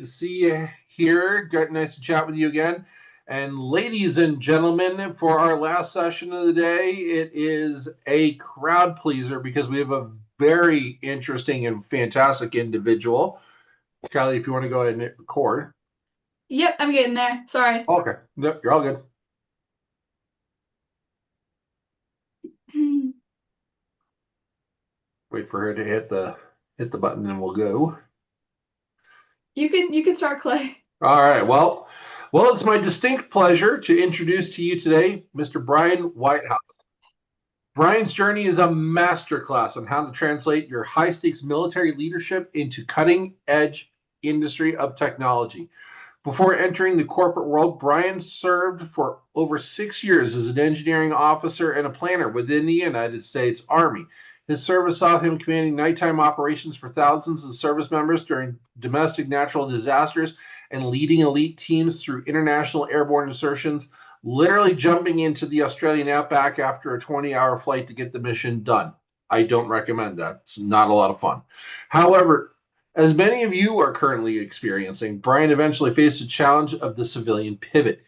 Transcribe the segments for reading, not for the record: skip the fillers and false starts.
to see you here. Nice to chat with you again. And ladies and gentlemen, for our last session of the day, it is a crowd pleaser because we have a very interesting and fantastic individual. Kylie, if you want to go ahead and hit record. Yep, I'm getting there. Sorry. Okay, yep, you're all good. Wait for her to hit the button and we'll go. You can start, Clay. All right. Well, it's my distinct pleasure to introduce to you today Mr. Brian Whitehouse. Brian's journey is a masterclass on how to translate your high stakes military leadership into cutting edge industry of technology. Before entering the corporate world, Brian served for over 6 years as an engineering officer and a planner within the United States Army. His service saw him commanding nighttime operations for thousands of service members during domestic natural disasters and leading elite teams through international airborne insertions, literally jumping into the Australian outback after a 20-hour flight to get the mission done. I don't recommend that. It's not a lot of fun. However, as many of you are currently experiencing, Brian eventually faced the challenge of the civilian pivot.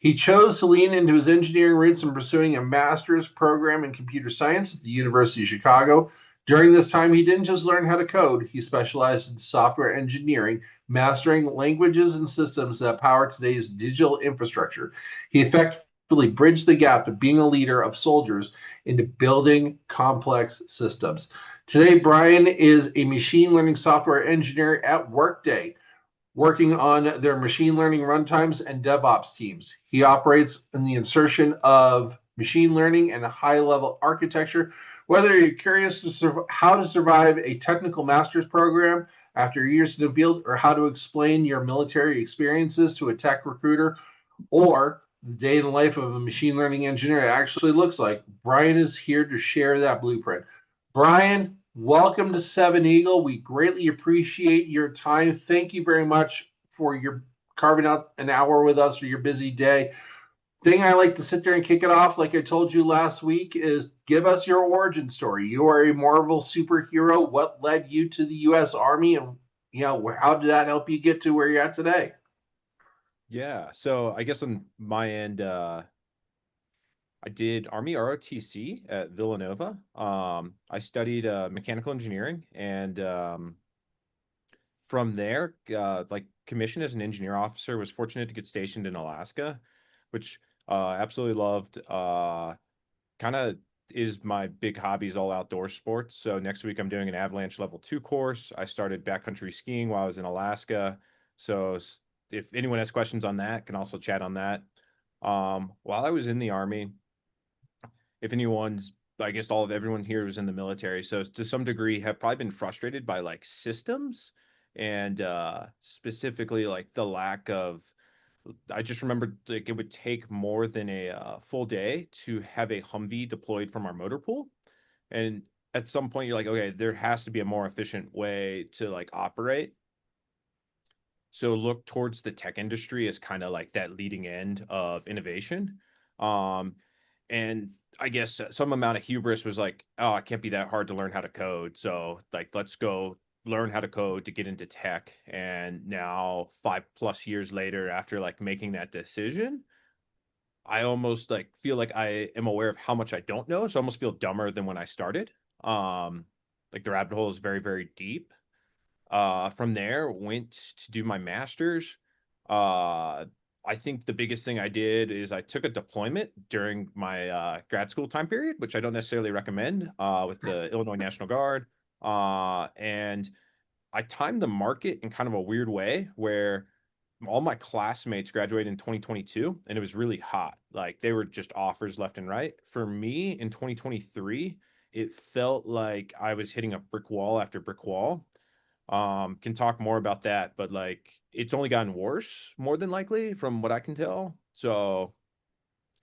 He chose to lean into his engineering roots and pursuing a master's program in computer science at the University of Chicago. During this time, he didn't just learn how to code, he specialized in software engineering, mastering languages and systems that power today's digital infrastructure. He effectively bridged the gap of being a leader of soldiers into building complex systems. Today, Brian is a machine learning software engineer at Workday, working on their machine learning runtimes and DevOps teams. He operates in the insertion of machine learning and high level architecture. Whether you're curious how to survive a technical master's program after years in the field, or how to explain your military experiences to a tech recruiter, or the day in the life of a machine learning engineer actually looks like, Brian is here to share that blueprint. Brian, welcome to Seven Eagle. We greatly appreciate your time. Thank you very much for your carving out an hour with us for your busy day. Thing I like to sit there and kick it off, like I told you last week, is give us your origin story. You are a Marvel superhero. What led you to the U.S. Army, and how did that help you get to where you're at today? Yeah, so I guess on my end, I did Army ROTC at Villanova. I studied mechanical engineering, and from there, like commissioned as an engineer officer. Was fortunate to get stationed in Alaska, which absolutely loved. Kind of is my big hobby is all outdoor sports. So next week I'm doing an avalanche level 2 course. I started backcountry skiing while I was in Alaska. So if anyone has questions on that, can also chat on that. While I was in the Army, if anyone's, I guess all of everyone here was in the military, so to some degree have probably been frustrated by like systems and specifically like the lack of. I just remembered like it would take more than a full day to have a Humvee deployed from our motor pool, and at some point you're like, okay, there has to be a more efficient way to like operate. So look towards the tech industry as kind of like that leading end of innovation. Um, and I guess some amount of hubris was like, oh, it can't be that hard to learn how to code. So like, let's go learn how to code to get into tech. And now 5+ years later, after like making that decision, I almost like feel like I am aware of how much I don't know. So I almost feel dumber than when I started. Um, like the rabbit hole is very, very deep. From there, went to do my master's. Uh, I think the biggest thing I did is I took a deployment during my grad school time period, which I don't necessarily recommend, with the Illinois National Guard. And I timed the market in kind of a weird way where all my classmates graduated in 2022 and it was really hot. Like they were just offers left and right. For me in 2023, it felt like I was hitting a brick wall after brick wall. Can talk more about that, but like it's only gotten worse more than likely from what I can tell. So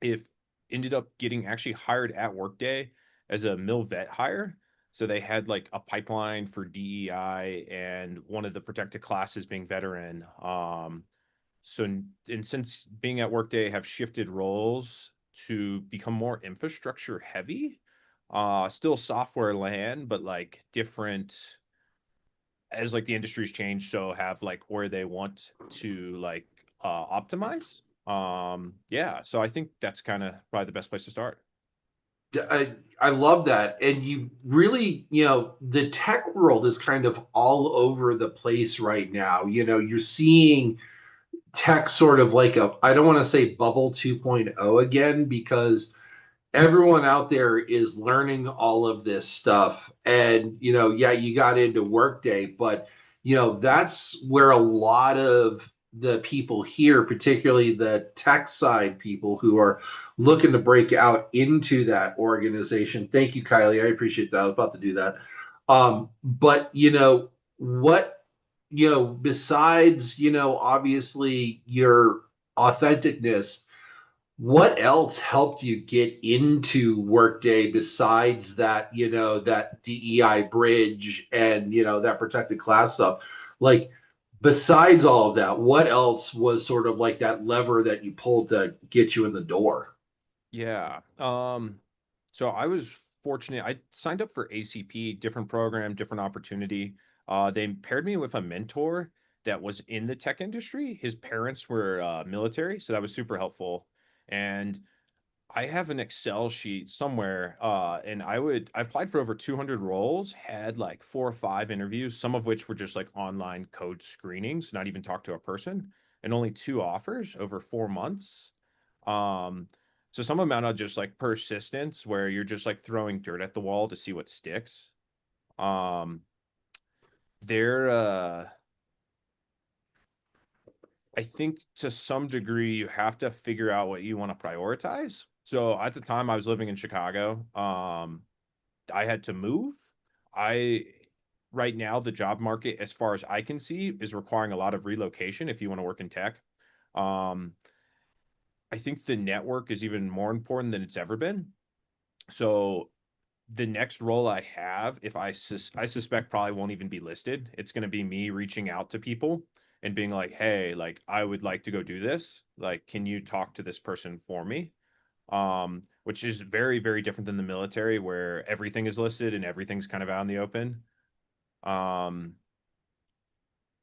if ended up getting actually hired at Workday as a mil vet hire. So they had like a pipeline for DEI and one of the protected classes being veteran. So and since being at Workday have shifted roles to become more infrastructure heavy, still software land, but like different as like the industry's changed, so have like where they want to like optimize. Yeah, so I think that's kind of probably the best place to start. I love that. And you really, the tech world is kind of all over the place right now. You're seeing tech sort of like I don't want to say bubble 2.0 again, because everyone out there is learning all of this stuff. And yeah, you got into Workday, but that's where a lot of the people here, particularly the tech side people who are looking to break out into that organization. Thank you, Kylie. I appreciate that. I was about to do that. But what, besides, obviously your authenticness, what else helped you get into Workday besides that, that DEI bridge and, that protected class stuff? Like, besides all of that, what else was sort of like that lever that you pulled to get you in the door? Yeah. So I was fortunate. I signed up for ACP, different program, different opportunity. They paired me with a mentor that was in the tech industry. His parents were military, so that was super helpful. And I have an Excel sheet somewhere, and I applied for over 200 roles, had like 4 or 5 interviews, some of which were just like online code screenings, not even talk to a person, and only 2 offers over 4 months. Um, so some amount of just like persistence where you're just like throwing dirt at the wall to see what sticks. Um, there, I think to some degree you have to figure out what you want to prioritize. So at the time I was living in Chicago. I had to move. I Right now the job market, as far as I can see, is requiring a lot of relocation if you want to work in tech. Um, I think the network is even more important than it's ever been. So the next role I have, if I suspect probably won't even be listed. It's going to be me reaching out to people and being like, "Hey, like I would like to go do this. Like, can you talk to this person for me?" Which is very, very different than the military where everything is listed and everything's kind of out in the open. Um,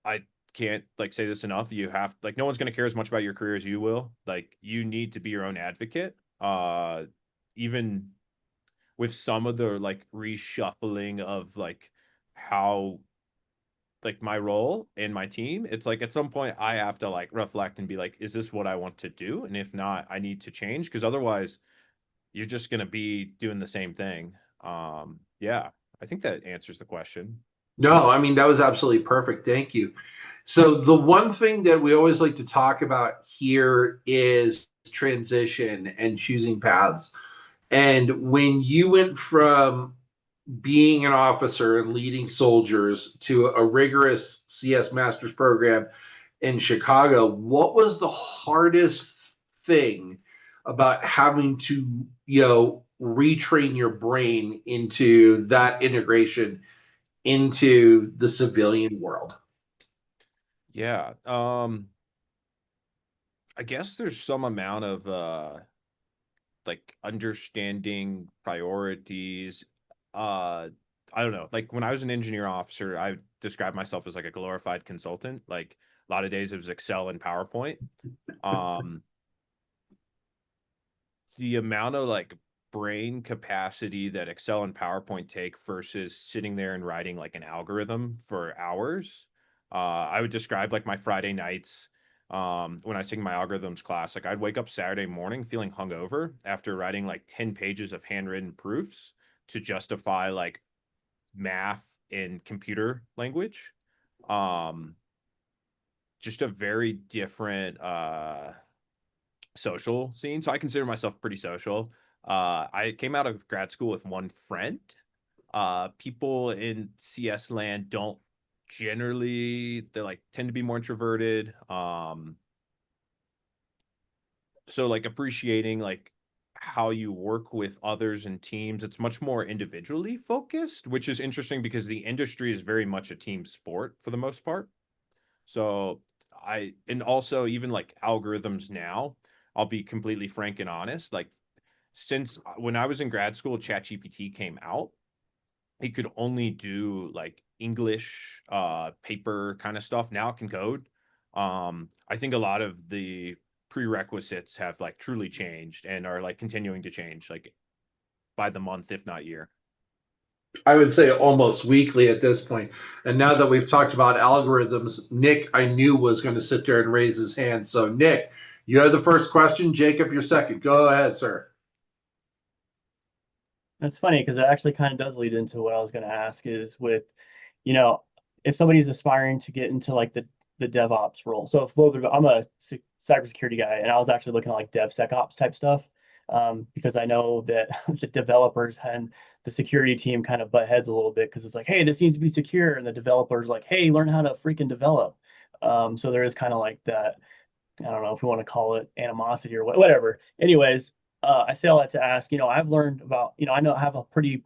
I can't like say this enough. You have like no one's going to care as much about your career as you will. Like you need to be your own advocate. Even with some of the like reshuffling of like how like my role in my team, it's like at some point I have to like reflect and be like, is this what I want to do? And if not, I need to change because otherwise you're just gonna be doing the same thing. Yeah, I think that answers the question. No, I mean, that was absolutely perfect. Thank you. So, the one thing that we always like to talk about here is transition and choosing paths. And when you went from being an officer and leading soldiers to a rigorous CS master's program in Chicago, what was the hardest thing about having to, retrain your brain into that integration into the civilian world? Yeah. I guess there's some amount of like understanding priorities. Uh I don't know. Like when I was an engineer officer, I described myself as like a glorified consultant. Like a lot of days it was Excel and PowerPoint. Um the amount of like brain capacity that Excel and PowerPoint take versus sitting there and writing like an algorithm for hours. I would describe like my Friday nights when I was taking my algorithms class. Like I'd wake up Saturday morning feeling hungover after writing like 10 pages of handwritten proofs to justify like math in computer language. Um, just a very different social scene. So I consider myself pretty social. I came out of grad school with one friend. People in CS land don't generally, they like tend to be more introverted. So like appreciating like how you work with others and teams, it's much more individually focused, which is interesting because the industry is very much a team sport for the most part. So and also even like algorithms now, I'll be completely frank and honest. Like since when I was in grad school, ChatGPT came out, it could only do like English, paper kind of stuff. Now it can code. I think a lot of the prerequisites have like truly changed and are like continuing to change like by the month, if not year. I would say almost weekly at this point. And now that we've talked about algorithms, Nick, I knew was going to sit there and raise his hand. So, Nick, you have the first question. Jacob, your second. Go ahead, sir. That's funny because it actually kind of does lead into what I was going to ask is with, you know, if somebody's aspiring to get into like the DevOps role. So a little bit I'm a cybersecurity guy, and I was actually looking at like DevSecOps type stuff because I know that the developers and the security team kind of butt heads a little bit because it's like, hey, this needs to be secure, and the developers like, hey, learn how to freaking develop. So there is kind of like that. I don't know if we want to call it animosity or whatever. Anyways, I say all that to ask, I've learned about, I know I have a pretty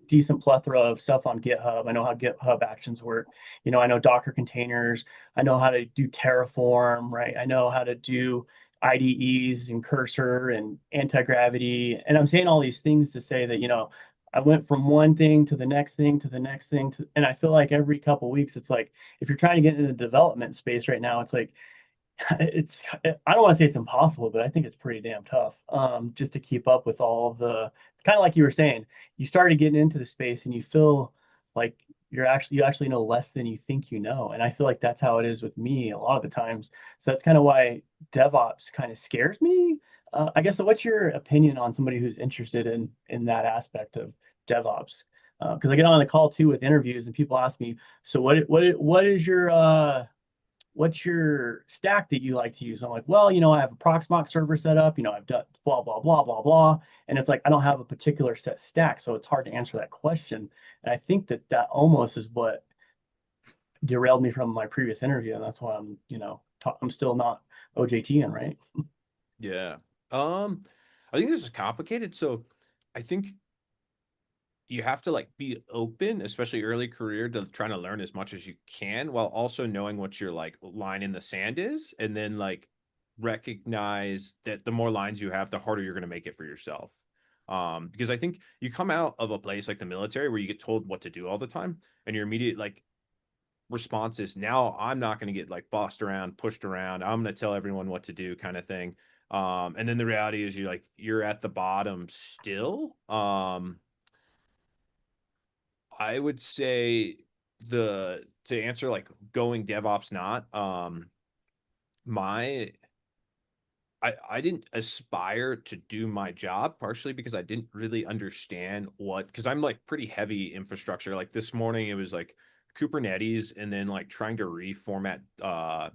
decent plethora of stuff on GitHub. I know how GitHub Actions work. I know Docker containers. I know how to do Terraform, right? I know how to do IDEs and Cursor and anti-gravity. And I'm saying all these things to say that, I went from one thing to the next thing to the next thing. And I feel like every couple of weeks, it's like, if you're trying to get into the development space right now, it's like, I don't want to say it's impossible, but I think it's pretty damn tough just to keep up with all of the. It's kind of like you were saying, you started getting into the space and you feel like you actually know less than you think you know, and I feel like that's how it is with me a lot of the times. So that's kind of why DevOps kind of scares me. I guess. So what's your opinion on somebody who's interested in that aspect of DevOps? Because I get on the call too with interviews and people ask me, so what is your what's your stack that you like to use? I'm like, well, I have a Proxmox server set up, I've done blah, blah, blah, blah, blah. And it's like, I don't have a particular set stack. So it's hard to answer that question. And I think that almost is what derailed me from my previous interview. And that's why I'm still not OJTing, right? Yeah. I think this is complicated. So I think you have to like be open, especially early career, to trying to learn as much as you can while also knowing what your like line in the sand is, and then like recognize that the more lines you have, the harder you're going to make it for yourself. Because I think you come out of a place like the military where you get told what to do all the time, and your immediate like response is, now I'm not going to get like bossed around, pushed around. I'm going to tell everyone what to do, kind of thing. And then the reality is you're at the bottom still. I would say the to answer like going DevOps not my I didn't aspire to do my job partially because I didn't really understand because I'm like pretty heavy infrastructure. Like this morning it was like Kubernetes and then like trying to reformat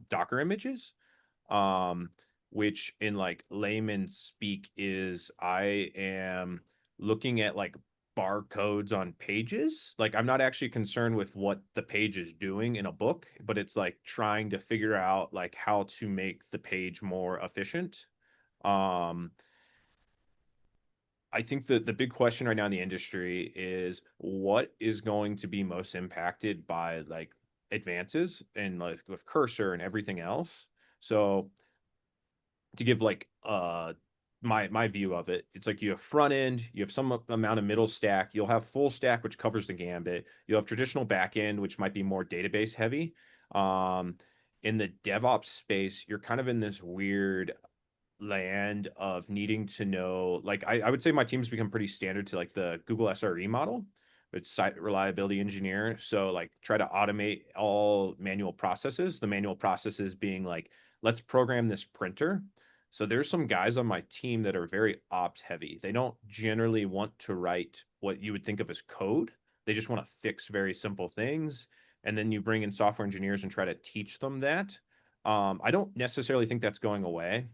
Docker images. Um which in like layman's speak is I am looking at like barcodes on pages. Like I'm not actually concerned with what the page is doing in a book, but it's like trying to figure out like how to make the page more efficient. Um, I think that the big question right now in the industry is what is going to be most impacted by like advances and like with cursor and everything else. So to give like my view of it, it's like you have front end, you have some amount of middle stack, you'll have full stack which covers the gambit, you'll have traditional back end which might be more database heavy. um in the DevOps space you're kind of in this weird land of needing to know, like I would say my team's become pretty standard to like the Google SRE model. It's site reliability engineer. So like try to automate all manual processes. The manual processes being like, let's program this printer. So there's some guys on my team that are very ops heavy. They don't generally want to write what you would think of as code. They just want to fix very simple things. And then you bring in software engineers and try to teach them that. I don't necessarily think that's going away.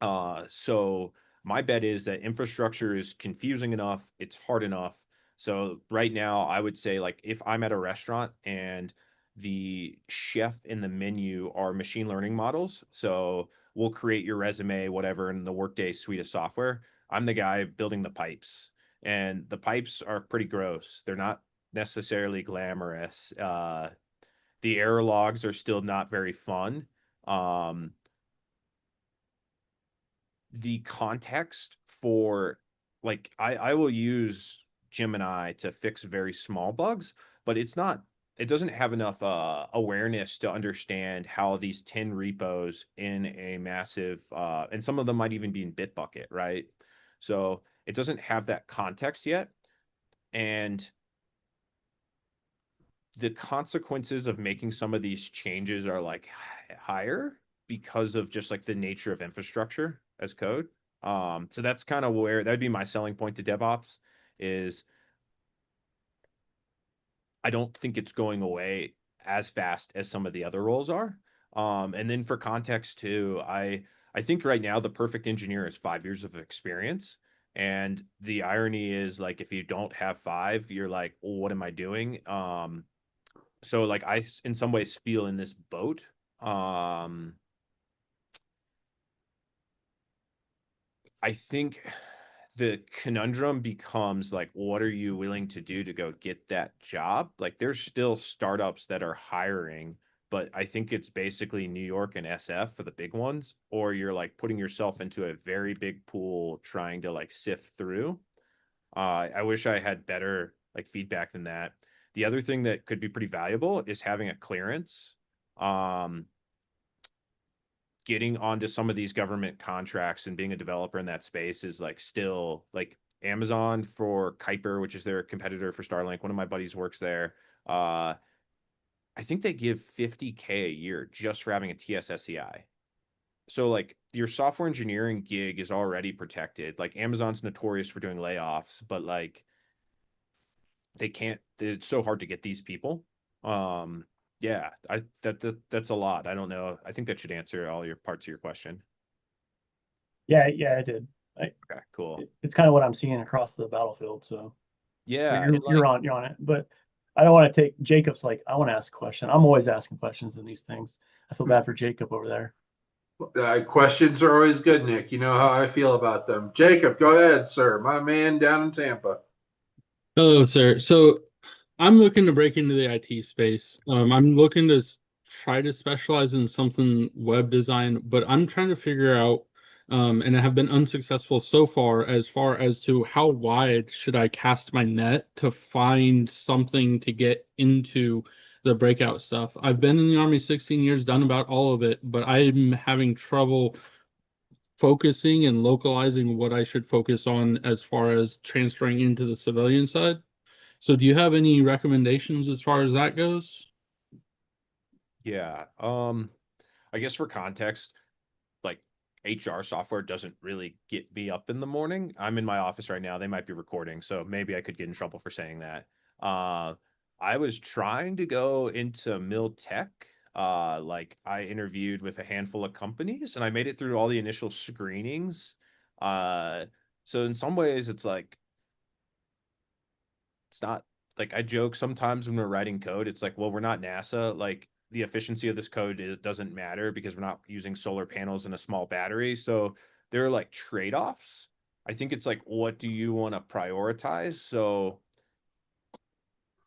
So my bet is that infrastructure is confusing enough, it's hard enough. So right now, I would say like if I'm at a restaurant and the chef in the menu are machine learning models, so we'll create your resume, whatever, in the Workday suite of software. I'm the guy building the pipes, and the pipes are pretty gross. They're not necessarily glamorous. The error logs are still not very fun. Um, the context for like I will use Gemini to fix very small bugs, but it doesn't have enough awareness to understand how these 10 repos in a massive and some of them might even be in Bitbucket, right? So it doesn't have that context yet. And the consequences of making some of these changes are like higher because of just like the nature of infrastructure as code. So that's kind of where that'd be my selling point to DevOps is I don't think it's going away as fast as some of the other roles are. And then for context too, I think right now the perfect engineer is 5 years of experience. And the irony is like if you don't have five, you're like, well, what am I doing? So like in some ways feel in this boat. I think the conundrum becomes like, what are you willing to do to go get that job? Like, there's still startups that are hiring, but I think it's basically New York and SF for the big ones, or you're like putting yourself into a very big pool trying to like sift through. I wish I had better like feedback than that. The other thing that could be pretty valuable is having a clearance. Um, Getting onto some of these government contracts and being a developer in that space is like still like Amazon for Kuiper, which is their competitor for Starlink. One of my buddies works there. I think they give 50K a year just for having a TSSCI. So like your software engineering gig is already protected. Like Amazon's notorious for doing layoffs, but like they can't, it's so hard to get these people. Yeah, that's a lot. I don't know. I think that should answer all your parts of your question. Yeah, I did. Okay, cool. It's kind of what I'm seeing across the battlefield. So Yeah, you're and like you're on it. But I don't want to take Jacob's like I want to ask a question. I'm always asking questions in these things. I feel bad for Jacob over there. Questions are always good, Nick. You know how I feel about them. Jacob, go ahead, sir. My man down in Tampa. Hello, sir. So I'm looking to break into the IT space. I'm looking to try to specialize in something web design, but I'm trying to figure out, and I have been unsuccessful so far as to how wide should I cast my net to find something to get into the breakout stuff. I've been in the Army 16 years, done about all of it, but I'm having trouble focusing and localizing what I should focus on as far as transferring into the civilian side. So do you have any recommendations as far as that goes? yeah, I guess for context, like HR software doesn't really get me up in the morning. I'm in my office right now. They might be recording, so maybe I could get in trouble for saying that. Uh, I was trying to go into Mil Tech. Like I interviewed with a handful of companies and I made it through all the initial screenings. Uh, so in some ways it's like it's not like I joke sometimes when we're writing code, it's like, well, we're not NASA. Like the efficiency of this code doesn't matter because we're not using solar panels and a small battery. So there are like trade-offs. I think it's like, what do you want to prioritize? So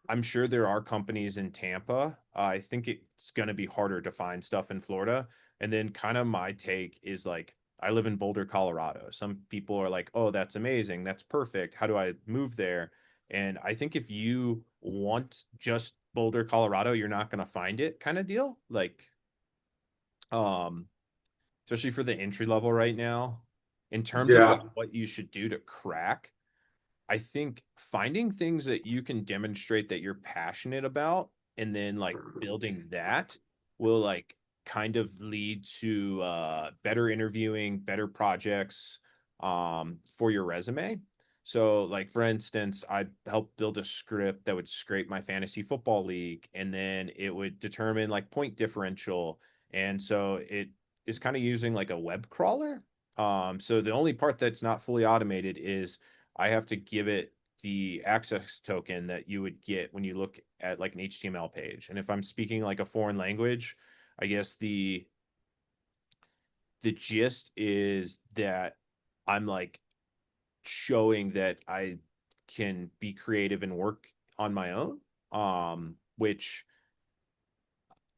I'm sure there are companies in Tampa. I think it's going to be harder to find stuff in Florida. And then kind of my take is like, I live in Boulder, Colorado. Some people are like, oh, that's amazing. That's perfect. How do I move there? And I think if you want just Boulder, Colorado, you're not going to find it kind of deal. Like, um, especially for the entry level right now, in terms of like Yeah. what you should do to crack. I think finding things that you can demonstrate that you're passionate about and then like building that will like kind of lead to better interviewing, better projects for your resume. So like for instance, I helped build a script that would scrape my fantasy football league and then it would determine like point differential. And so it is kind of using like a web crawler. So the only part that's not fully automated is I have to give it the access token that you would get when you look at like an HTML page. And if I'm speaking like a foreign language, I guess the gist is that I'm like showing that I can be creative and work on my own. Which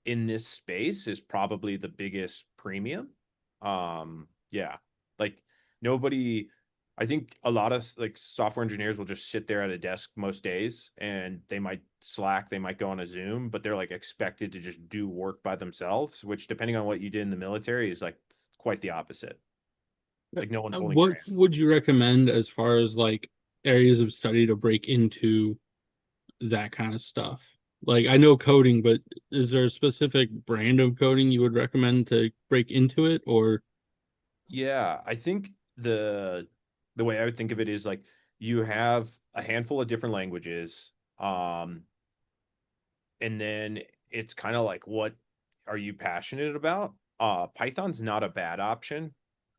in this space is probably the biggest premium. Yeah. Like nobody I think a lot of like software engineers will just sit there at a desk most days and they might Slack, they might go on a Zoom, but they're like expected to just do work by themselves, which depending on what you did in the military is like quite the opposite. Like no one's holding your What hand. would you recommend as far as like areas of study to break into that kind of stuff? Like I know coding, but is there a specific brand of coding you would recommend to break into it or Yeah, I think the way I would think of it is like you have a handful of different languages, and then it's kind of like what are you passionate about? Python's not a bad option.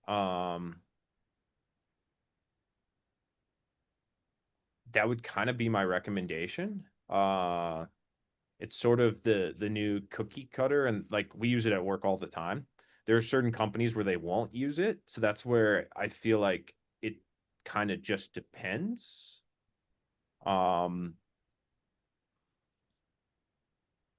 Um, that would kind of be my recommendation. It's sort of the new cookie cutter, and like we use it at work all the time. There are certain companies where they won't use it, so that's where I feel like it kind of just depends. Um,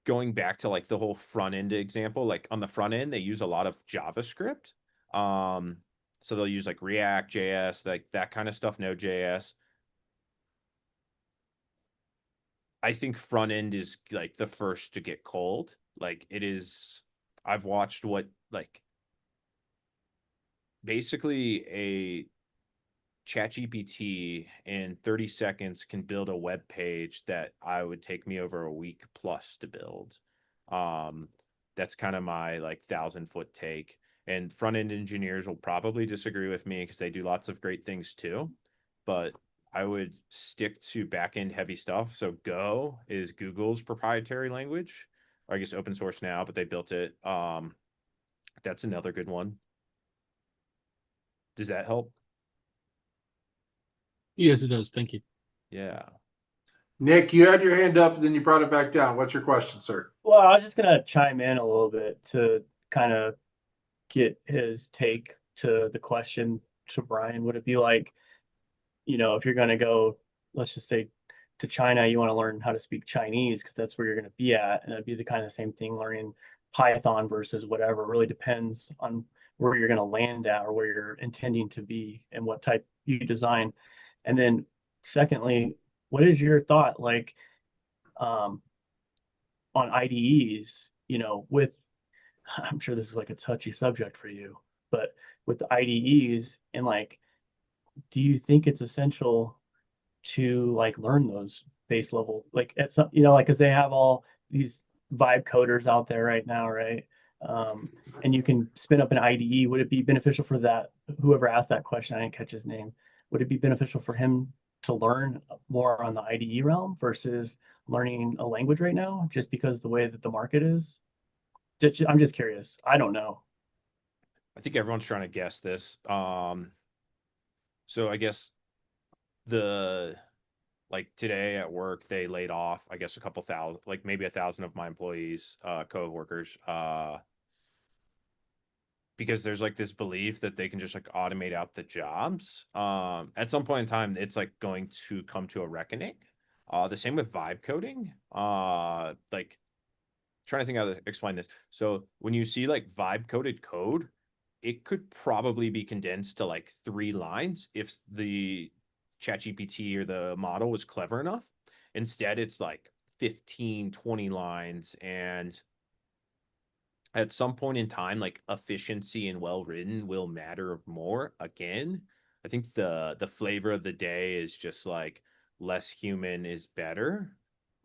going back to like the whole front end example, like on the front end, they use a lot of JavaScript. Um, so they'll use like React JS, like that kind of stuff, Node.js. I think front end is like the first to get cold. Like it is, I've watched what like basically a ChatGPT in 30 seconds can build a web page that I would take me over a week plus to build. Um, that's kind of my like 1,000 foot take. And front end engineers will probably disagree with me because they do lots of great things too. But I would stick to back end heavy stuff. So Go is Google's proprietary language, or I guess open source now, but they built it. That's another good one. Does that help? yes, it does. Thank you. Yeah. Nick, you had your hand up, and then you brought it back down. What's your question, sir? Well, I was just gonna chime in a little bit to kind of get his take to the question to Brian. Would it be like, if you're gonna go, let's just say to China, you want to learn how to speak Chinese because that's where you're gonna be at, and it'd be the kind of same thing learning Python versus whatever. It really depends on where you're gonna land at or where you're intending to be and what type you design. And then secondly, what is your thought like um, on IDEs, with I'm sure this is like a touchy subject for you, but with the IDEs and like, do you think it's essential to like learn those base level, like at some, like, because they have all these vibe coders out there right now, right? Um, and you can spin up an IDE. Would it be beneficial for that? Whoever asked that question, I didn't catch his name. Would it be beneficial for him to learn more on the IDE realm versus learning a language right now, just because the way that the market is? I'm just curious. I don't know. I think everyone's trying to guess this. So I guess the like today at work they laid off, I guess a couple thousand, like maybe 1,000 of my employees, co-workers, because there's like this belief that they can just like automate out the jobs. At some point in time, it's like going to come to a reckoning. The same with vibe coding. Like trying to think how to explain this. So when you see like vibe coded code, it could probably be condensed to like 3 lines if the ChatGPT or the model was clever enough. Instead, it's like 15, 20 lines. And at some point in time, like efficiency and well written will matter more again. I think the flavor of the day is just like less human is better.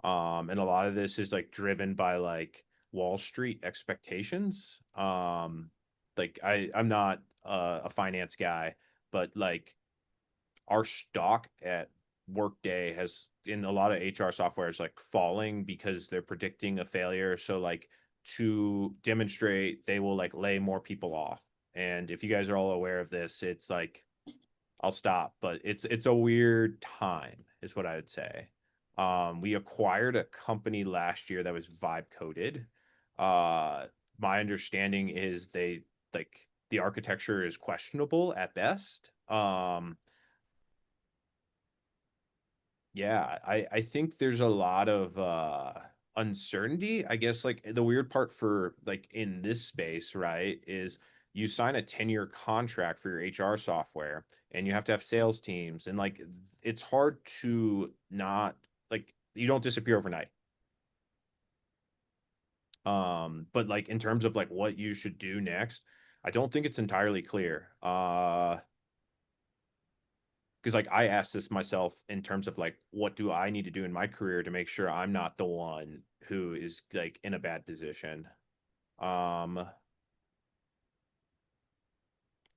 And a lot of this is like driven by like Wall Street expectations. Like I'm not a finance guy, but like our stock at Workday has in a lot of HR software is like falling because they're predicting a failure. So like to demonstrate, they will like lay more people off. And if you guys are all aware of this, it's like I'll stop, but it's a weird time, is what I would say. We acquired a company last year that was vibe coded. Uh, my understanding is they like the architecture is questionable at best. Yeah, I think there's a lot of uncertainty. I guess like the weird part for like in this space, right, is you sign a 10-year contract for your HR software, and you have to have sales teams, and like it's hard to not, like, you don't disappear overnight. But like in terms of like what you should do next, I don't think it's entirely clear. Because like I asked this myself in terms of like what do I need to do in my career to make sure I'm not the one who is like in a bad position. Um,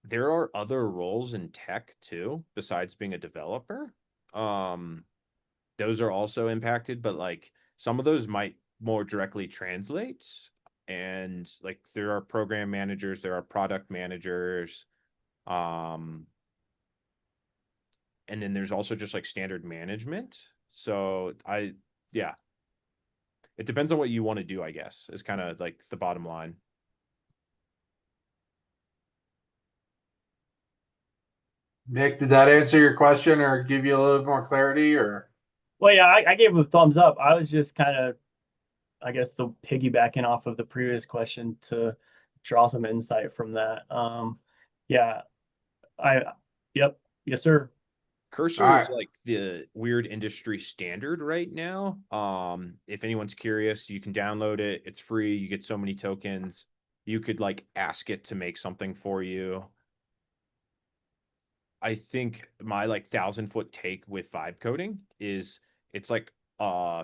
there are other roles in tech too, besides being a developer. Um, those are also impacted, but like some of those might more directly translate. And like there are program managers, there are product managers, um, and then there's also just like standard management. So yeah, it depends on what you want to do, I guess, is kind of like the bottom line. Nick, did that answer your question or give you a little more clarity? Or Well, yeah, I gave him a thumbs up. I was just kind of, I guess, the piggybacking off of the previous question to draw some insight from that. Yeah, I, yep, yes, sir. all Cursor right, is like the weird industry standard right now. If anyone's curious, you can download it. It's free. You get so many tokens. You could like ask it to make something for you. I think my like 1,000-foot take with vibe coding is it's like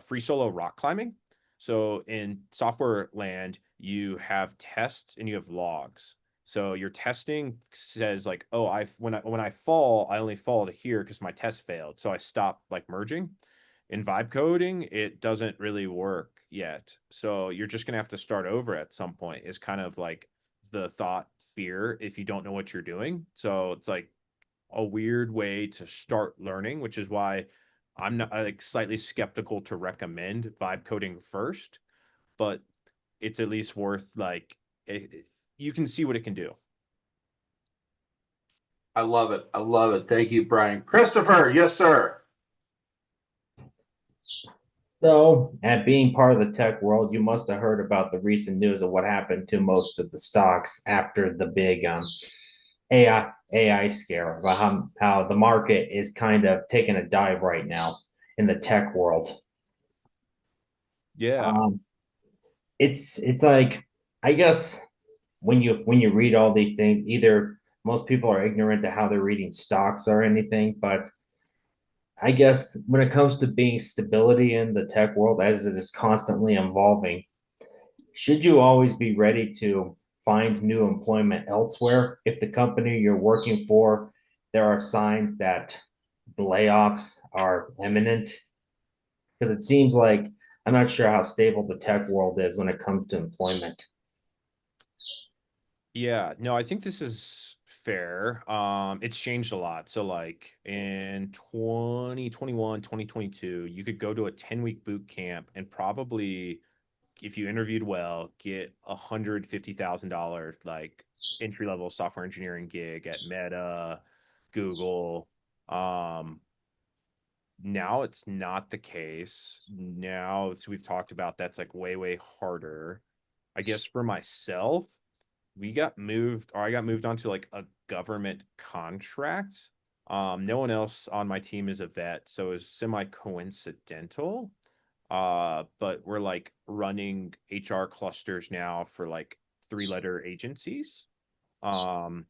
free solo rock climbing. So in software land, you have tests and you have logs. So your testing says like, oh, when I fall, I only fall to here because my test failed. So I stop like merging. In vibe coding, it doesn't really work yet. So you're just gonna have to start over at some point, is kind of like the thought fear if you don't know what you're doing. So it's like a weird way to start learning, which is why I'm not like slightly skeptical to recommend vibe coding first, but it's at least worth like you can see what it can do. I love it. I love it. Thank you, Brian. Christopher, yes, sir. So, at being part of the tech world, you must have heard about the recent news of what happened to most of the stocks after the big AI scare, about how the market is kind of taking a dive right now in the tech world. Yeah. Um, it's like, I guess when you read all these things, either most people are ignorant to how they're reading stocks or anything, but I guess when it comes to being stability in the tech world as it is constantly evolving, should you always be ready to find new employment elsewhere if the company you're working for, there are signs that layoffs are imminent? Because it seems like I'm not sure how stable the tech world is when it comes to employment. Yeah, no, I think this is fair. It's changed a lot. So like in 2021, 2022, you could go to a 10-week boot camp and probably, if you interviewed well, get $150,000 like entry-level software engineering gig at Meta, Google. Um, Now it's not the case. Now, as we've talked about, that's like way, way harder. I guess for myself, we got moved, or I got moved onto like a government contract. No one else on my team is a vet, so it's semi coincidental. But we're like running HR clusters now for like 3-letter agencies. Um,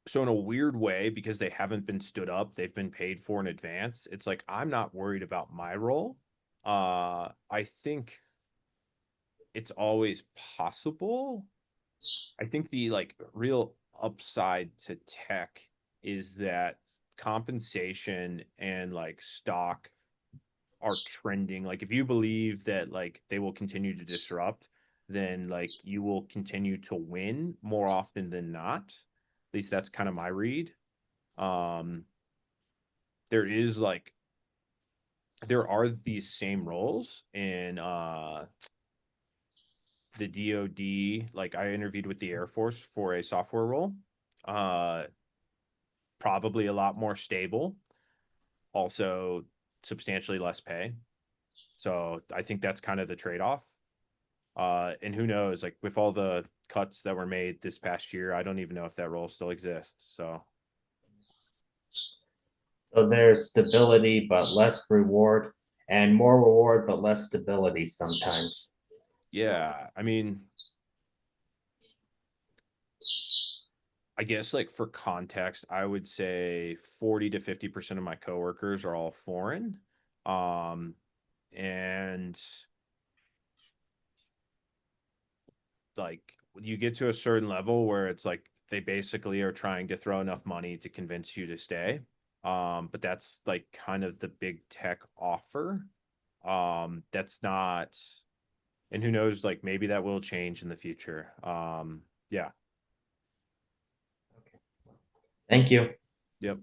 so in a weird way, because they haven't been stood up, they've been paid for in advance. It's like I'm not worried about my role. I think it's always possible. I think the like real upside to tech is that compensation and like stock are trending. Like if you believe that like they will continue to disrupt, then like you will continue to win more often than not. At least that's kind of my read. Um, there is like there are these same roles in the DoD. Like I interviewed with the Air Force for a software role. Uh, Probably a lot more stable, also substantially less pay. So I think that's kind of the trade-off. And who knows, like with all the cuts that were made this past year, I don't even know if that role still exists. So So there's stability but less reward, and more reward but less stability sometimes. yeah, I mean, I guess like for context, I would say 40 to 50% of my coworkers are all foreign. Um, and like you get to a certain level where it's like they basically are trying to throw enough money to convince you to stay. But that's like kind of the big tech offer. That's not, and who knows, like maybe that will change in the future. Yeah. Thank you. Yep.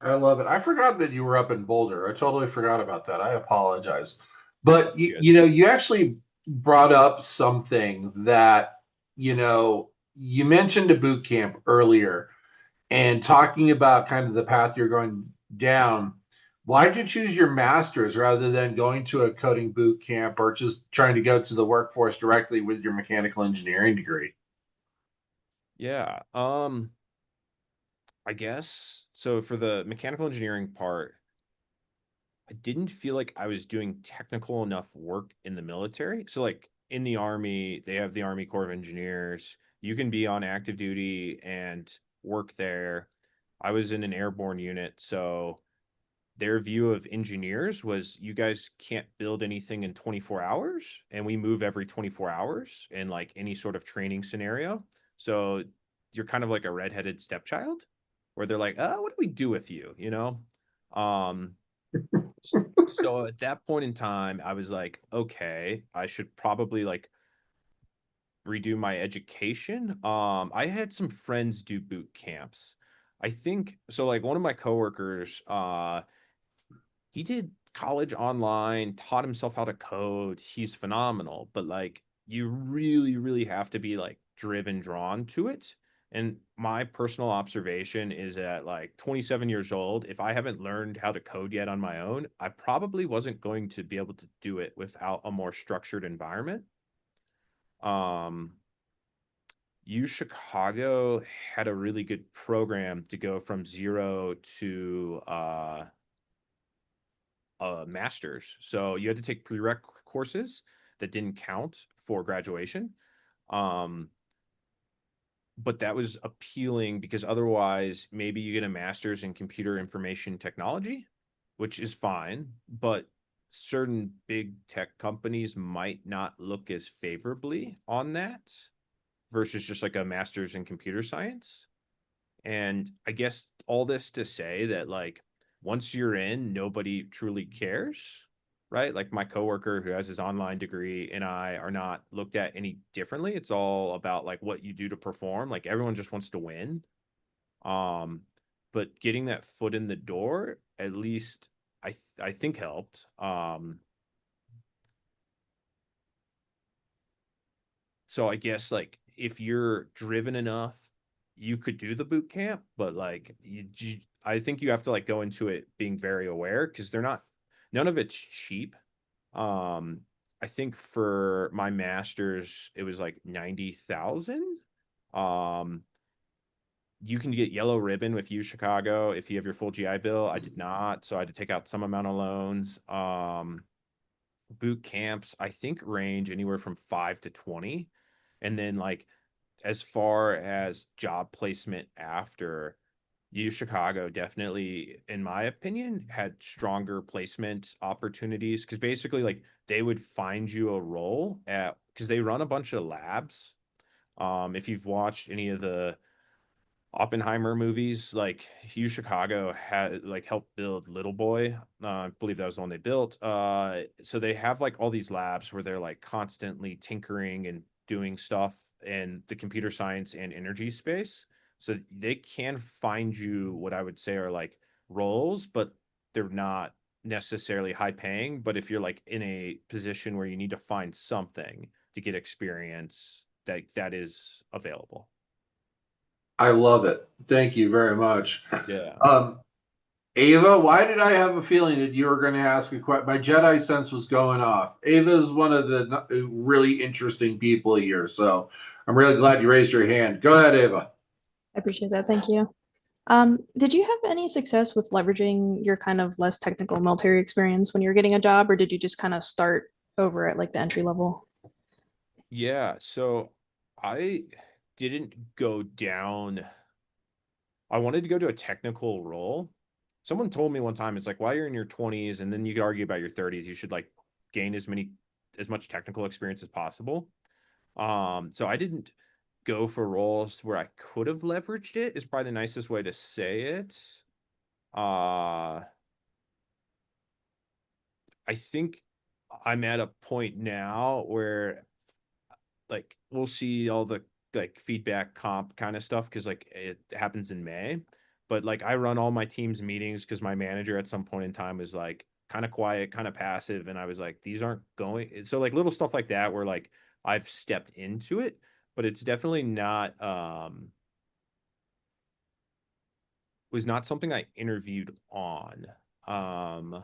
I love it. I forgot that you were up in Boulder. I totally forgot about that. I apologize. But Good. you actually brought up something that, you mentioned a boot camp earlier and talking about kind of the path you're going down. Why did you choose your master's rather than going to a coding boot camp or just trying to go to the workforce directly with your mechanical engineering degree? Yeah. I guess so for the mechanical engineering part, I didn't feel like I was doing technical enough work in the military. So like in the Army, they have the Army Corps of Engineers. You can be on active duty and work there. I was in an airborne unit, so their view of engineers was you guys can't build anything in 24 hours, and we move every 24 hours in like any sort of training scenario. So you're kind of like a redheaded stepchild where they're like, "Oh, what do we do with you?" you know? Um so at that point in time, I was like, okay, I should probably like redo my education. I had some friends do boot camps. I think so like one of my coworkers, he did college online, taught himself how to code. He's phenomenal, but like you really, really have to be like driven, drawn to it. And my personal observation is that like 27 years old, if I haven't learned how to code yet on my own, I probably wasn't going to be able to do it without a more structured environment. Um, U Chicago had a really good program to go from zero to master's. So you had to take prereq courses that didn't count for graduation. Um, but that was appealing because otherwise, maybe you get a master's in computer information technology, which is fine, but certain big tech companies might not look as favorably on that versus just like a master's in computer science. And I guess all this to say that like once you're in, nobody truly cares, right? Like my coworker who has his online degree and I are not looked at any differently. It's all about like what you do to perform. Like everyone just wants to win. Um, but getting that foot in the door, at least I think helped. So I guess like if you're driven enough, you could do the boot camp, but like I think you have to like go into it being very aware because they're not none of it's cheap. Um, I think for my master's it was like 90,000. Um, you can get yellow ribbon with U Chicago if you have your full GI Bill. I did not, so I had to take out some amount of loans. Boot camps I think range anywhere from 5 to 20, and then like as far as job placement after, U Chicago definitely, in my opinion, had stronger placement opportunities because basically, like, they would find you a role at because they run a bunch of labs. If you've watched any of the Oppenheimer movies, like U Chicago had like helped build Little Boy. I believe that was the one they built. So they have like all these labs where they're like constantly tinkering and doing stuff in the computer science and energy space. So they can find you what I would say are like roles, but they're not necessarily high paying. But if you're like in a position where you need to find something to get experience, that is available. I love it. Thank you very much. Yeah. Um, Ava, why did I have a feeling that you were going to ask a question? My Jedi sense was going off. Ava is one of the really interesting people here, so I'm really glad you raised your hand. Go ahead, Ava. I appreciate that. Thank you. Did you have any success with leveraging your kind of less technical military experience when you were getting a job, or did you just kind of start over at like the entry level? Yeah, so I didn't go down. I wanted to go to a technical role. Someone told me one time, it's like while you're in your 20s and then you could argue about your 30s, you should like gain as much technical experience as possible. So I didn't go for roles where I could have leveraged it, is probably the nicest way to say it. Uh I think I'm at a point now where like we'll see all the like feedback comp kind of stuff because like it happens in May. But like I run all my team's meetings because my manager at some point in time was like kind of quiet, kind of passive, and I was like, these aren't going. So like little stuff like that where like I've stepped into it, but it's definitely not was not something I interviewed on. Um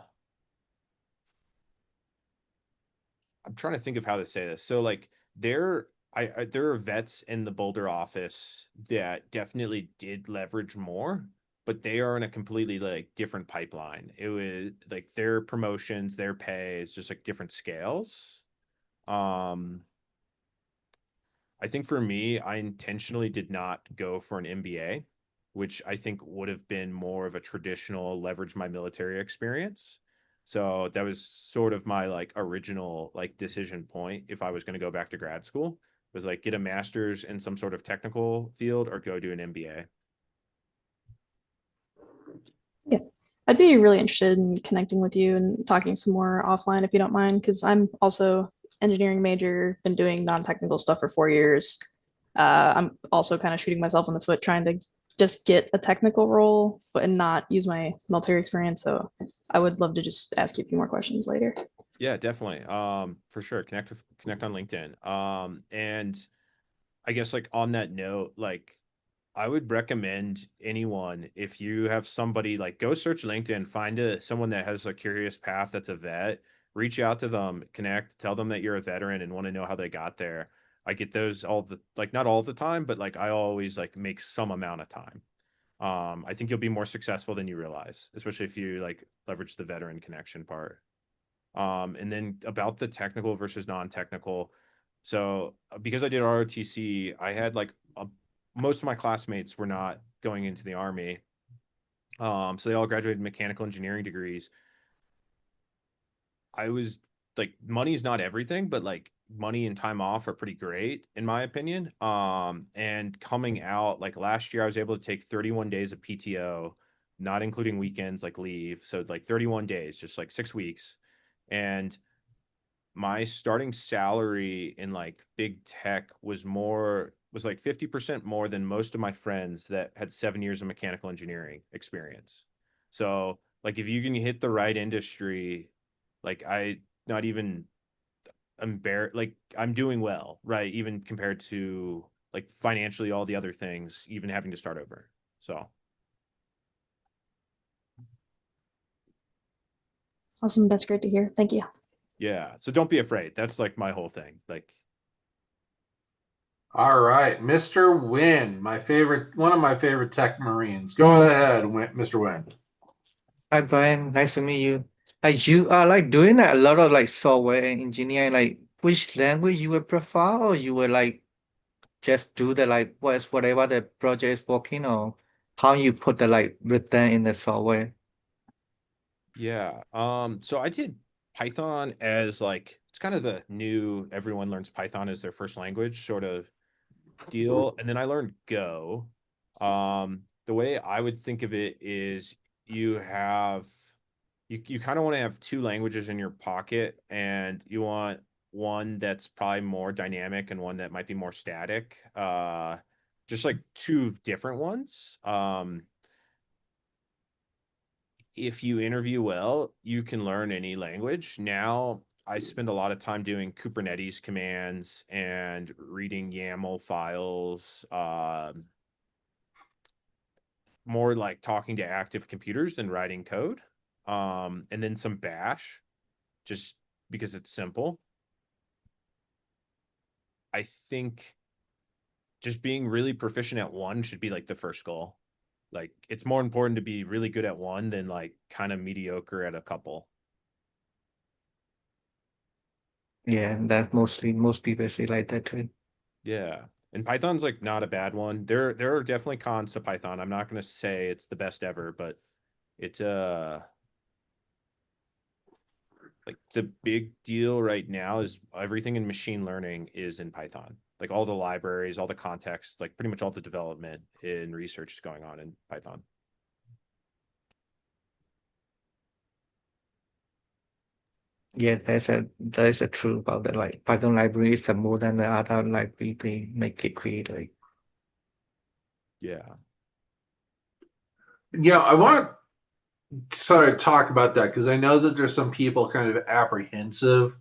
I'm trying to think of how to say this. So like there there are vets in the Boulder office that definitely did leverage more, but they are in a completely like different pipeline. It was like their promotions, their pay is just like different scales. Um I think for me, I intentionally did not go for an MBA, which I think would have been more of a traditional leverage my military experience. So that was sort of my like original like decision point if I was going to go back to grad school was like get a master's in some sort of technical field or go do an MBA. Yeah, I'd be really interested in connecting with you and talking some more offline if you don't mind, because I'm also engineering major, been doing non-technical stuff for 4 years. I'm also kind of shooting myself in the foot trying to just get a technical role, but and not use my military experience. So I would love to just ask you a few more questions later. Yeah, definitely. For sure. Connect on LinkedIn. And I guess like on that note, like I would recommend anyone if you have somebody like go search LinkedIn, find someone that has a curious path that's a vet, reach out to them, connect, tell them that you're a veteran and want to know how they got there. I get those all the like not all the time, but like I always like make some amount of time. I think you'll be more successful than you realize, especially if you like leverage the veteran connection part. And then about the technical versus non-technical. So because I did ROTC, I had like most of my classmates were not going into the army. So they all graduated mechanical engineering degrees. I was like, money's not everything, but like money and time off are pretty great in my opinion. And coming out like last year, I was able to take 31 days of PTO, not including weekends like leave. So like 31 days, just like 6 weeks. And my starting salary in like big tech was like 50% more than most of my friends that had 7 years of mechanical engineering experience. So like if you can hit the right industry, like I not even embarrassed, like I'm doing well, right? Even compared to like financially all the other things, even having to start over. So Awesome. That's great to hear. Thank you. yeah. So don't be afraid. That's like my whole thing. Like All right, Mr. Wynn, one of my favorite tech Marines. Go ahead, Mr. Wynn. Hi Brian, nice to meet you. Like you are like doing a lot of like software and engineering, like which language you would prefer, or you would like just do the like whatever the project is working on, how you put the like written in the software. yeah. So I did Python as like it's kind of the new everyone learns Python as their first language sort of deal. And then I learned Go. The way I would think of it is you have you kind of want to have two languages in your pocket and you want one that's probably more dynamic and one that might be more static. Just like two different ones. If you interview well, you can learn any language. Now, I spend a lot of time doing Kubernetes commands and reading YAML files. more like talking to active computers than writing code. And then some bash, just because it's simple. I think just being really proficient at one should be like the first goal. Like it's more important to be really good at one than like kind of mediocre at a couple. Yeah, that most people say like that too. Yeah. And Python's like not a bad one. There are definitely cons to Python. I'm not going to say it's the best ever, but it's like the big deal right now is everything in machine learning is in Python. Like all the libraries, all the context, like pretty much all the development in research is going on in Python. Yeah, that is a true about that. Like Python library is more than the other library they make it create like. Yeah. Yeah, I want to sort of talk about that because I know that there's some people kind of apprehensive,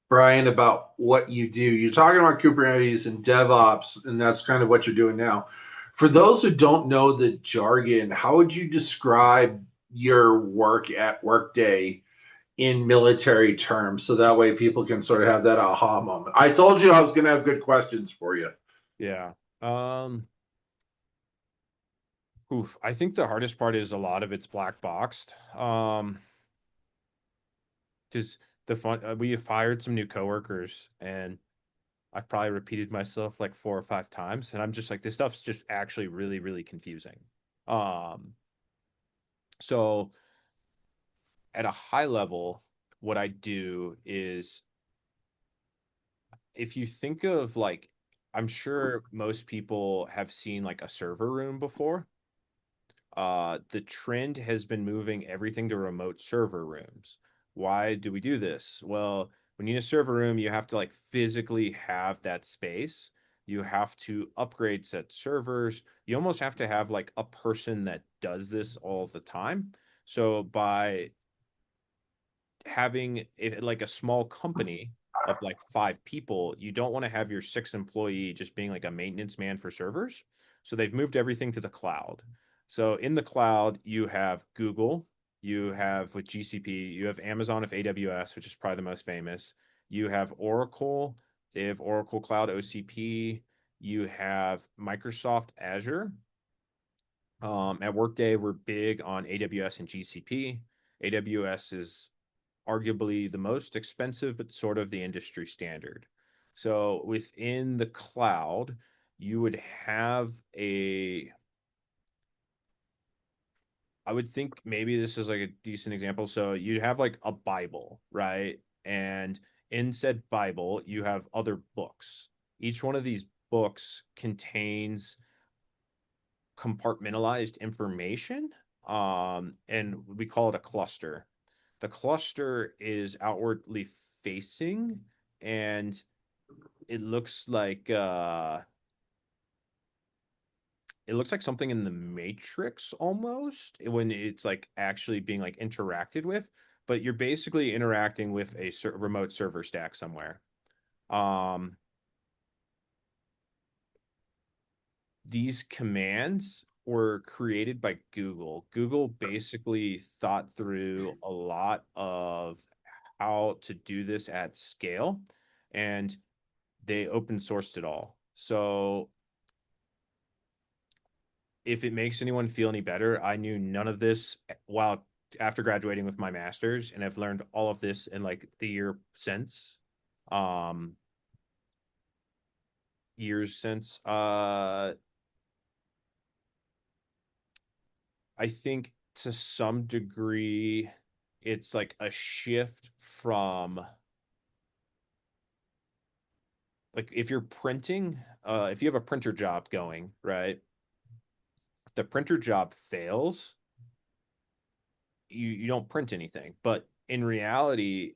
Brian, about what you do. You're talking about Kubernetes and DevOps, and that's kind of what you're doing now. For those who don't know the jargon, how would you describe your work at Workday in military terms so that way people can sort of have that aha moment? I told you I was going to have good questions for you. Yeah. I think the hardest part is a lot of it's black boxed. Because we have hired some new coworkers, and I've probably repeated myself like 4 or 5 times, and I'm just like, this stuff's just actually really, really confusing. Um, so at a high level, what I do is if you think of like, I'm sure most people have seen like a server room before. The trend has been moving everything to remote server rooms. Why do we do this? Well, when you need a server room, you have to like physically have that space. You have to upgrade set servers. You almost have to have like a person that does this all the time. So by having it like a small company of like 5 people, you don't want to have your 6 employee just being like a maintenance man for servers. So they've moved everything to the cloud. So in the cloud, you have Google, you have with GCP, you have Amazon of AWS, which is probably the most famous. You have Oracle, they have Oracle Cloud OCP. You have Microsoft Azure. At Workday, we're big on AWS and GCP. AWS is arguably the most expensive, but sort of the industry standard. So within the cloud, you would have I would think maybe this is like a decent example. So you'd have like a Bible, right? And in said Bible, you have other books. Each one of these books contains compartmentalized information, and we call it a cluster. The cluster is outwardly facing, and it looks like something in the Matrix almost when it's like actually being like interacted with, but you're basically interacting with a remote server stack somewhere. These commands were created by Google. Google basically thought through a lot of how to do this at scale, and they open sourced it all. So if it makes anyone feel any better, I knew none of this while after graduating with my master's, and I've learned all of this in like the year since. Years since. I think to some degree, it's like a shift from like if you're printing, if you have a printer job going, right? If the printer job fails, you don't print anything. But in reality,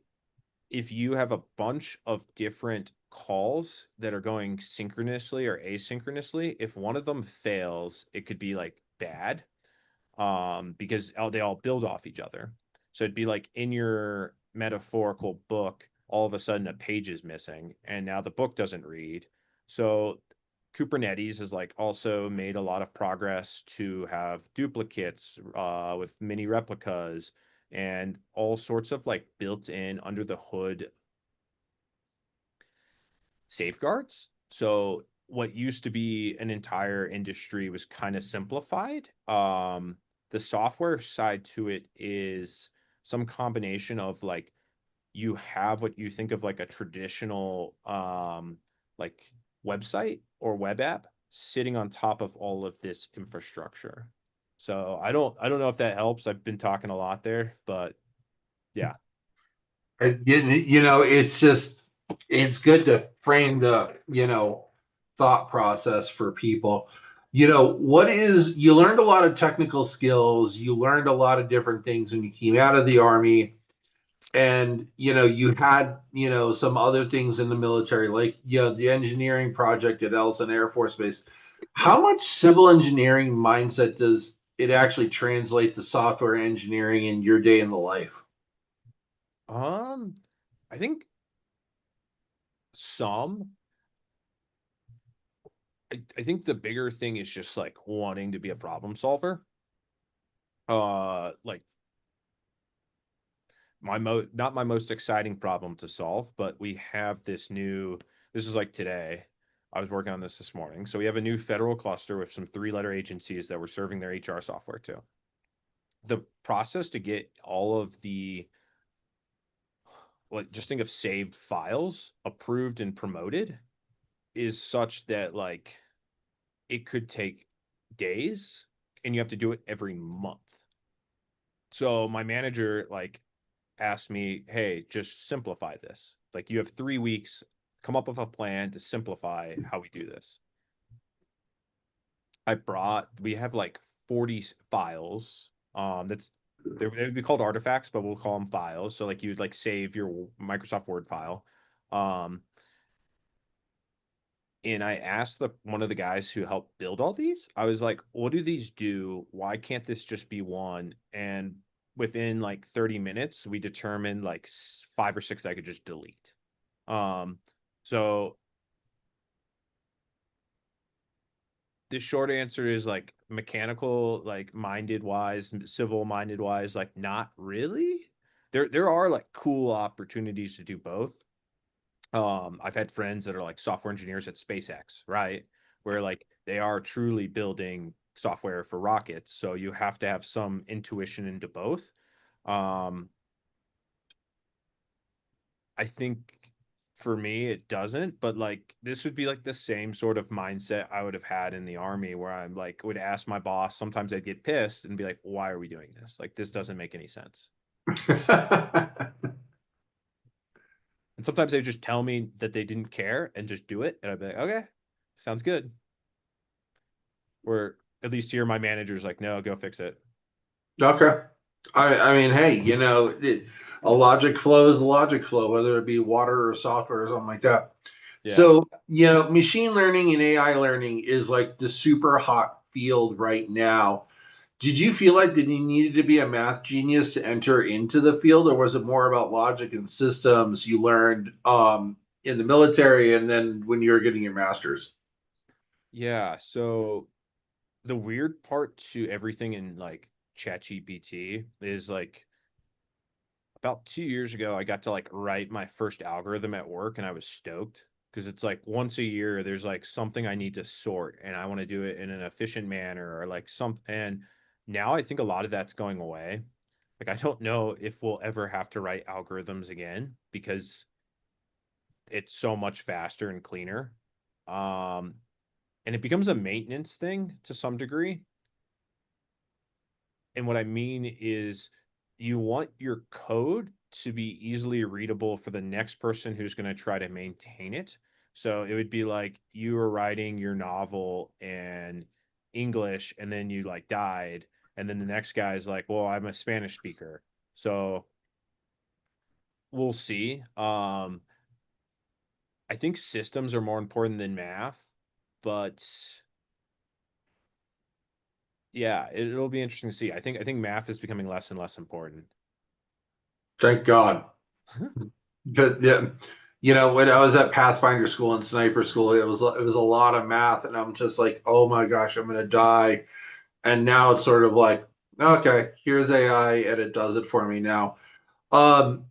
if you have a bunch of different calls that are going synchronously or asynchronously, if one of them fails, it could be like bad, because they all build off each other. So it'd be like in your metaphorical book, all of a sudden a page is missing, and now the book doesn't read. So Kubernetes has like also made a lot of progress to have duplicates with mini replicas and all sorts of like built in under the hood safeguards. So what used to be an entire industry was kind of simplified. The software side to it is some combination of like you have what you think of like a traditional like website or web app sitting on top of all of this infrastructure. So I don't know if that helps. I've been talking a lot there, but yeah. You know, it's just it's good to frame the thought process for people. You know, what is you learned a lot of technical skills, you learned a lot of different things when you came out of the army, and you had some other things in the military, like the engineering project at Elson Air Force Base. How much civil engineering mindset does it actually translate to software engineering in your day in the life? I think some. I think the bigger thing is just like wanting to be a problem solver. Like not my most exciting problem to solve, but we have this is like today. I was working on this morning. So we have a new federal cluster with some 3-letter agencies that we're serving their HR software to. The process to get all of the like just think of saved files approved and promoted is such that like it could take days and you have to do it every month. So my manager like asked me, "Hey, just simplify this. Like you have 3 weeks, come up with a plan to simplify how we do this." We have like 40 files. They'd be called artifacts, but we'll call them files. So like you'd like save your Microsoft Word file. And I asked one of the guys who helped build all these, I was like, what do these do? Why can't this just be one? And within like 30 minutes, we determined like 5 or 6 that I could just delete. So the short answer is like mechanical, like minded wise, civil minded wise, like not really. There are like cool opportunities to do both. I've had friends that are like software engineers at SpaceX, right? Where like they are truly building software for rockets. So you have to have some intuition into both. Um, I think for me it doesn't, but like this would be like the same sort of mindset I would have had in the army where I'm like would ask my boss, sometimes I'd get pissed and be like, why are we doing this? Like this doesn't make any sense. And sometimes they just tell me that they didn't care and just do it. And I'd be like, okay, sounds good. Or at least here, my manager's like, no, go fix it. Okay. I mean, hey, a logic flow is a logic flow, whether it be water or software or something like that. Yeah. So, machine learning and AI learning is like the super hot field right now. Did you feel like that you needed to be a math genius to enter into the field, or was it more about logic and systems you learned in the military and then when you were getting your master's? Yeah. So the weird part to everything in like ChatGPT is like about 2 years ago, I got to like write my first algorithm at work and I was stoked because it's like once a year, there's like something I need to sort and I want to do it in an efficient manner or like and now I think a lot of that's going away. Like, I don't know if we'll ever have to write algorithms again because it's so much faster and cleaner. Um, and it becomes a maintenance thing to some degree. And what I mean is you want your code to be easily readable for the next person who's going to try to maintain it. So it would be like you were writing your novel in English and then you like died. And then the next guy's like, well, I'm a Spanish speaker. So we'll see. I think systems are more important than math, but yeah, it'll be interesting to see. I think math is becoming less and less important. Thank God. But yeah, When I was at Pathfinder school and sniper school, it was a lot of math, and I'm just like, oh my gosh, I'm gonna die. And now it's sort of like, okay, here's AI, and it does it for me now. Um,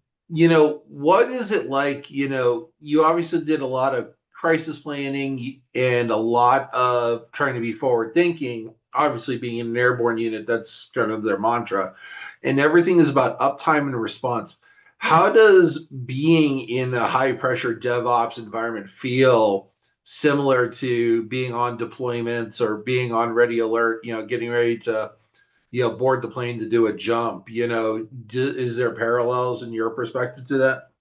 what is it like? You obviously did a lot of crisis planning and a lot of trying to be forward thinking. Obviously, being in an airborne unit, that's kind of their mantra. And everything is about uptime and response. How does being in a high pressure DevOps environment feel similar to being on deployments or being on ready alert, getting ready to board the plane to do a jump. Is there parallels in your perspective to that?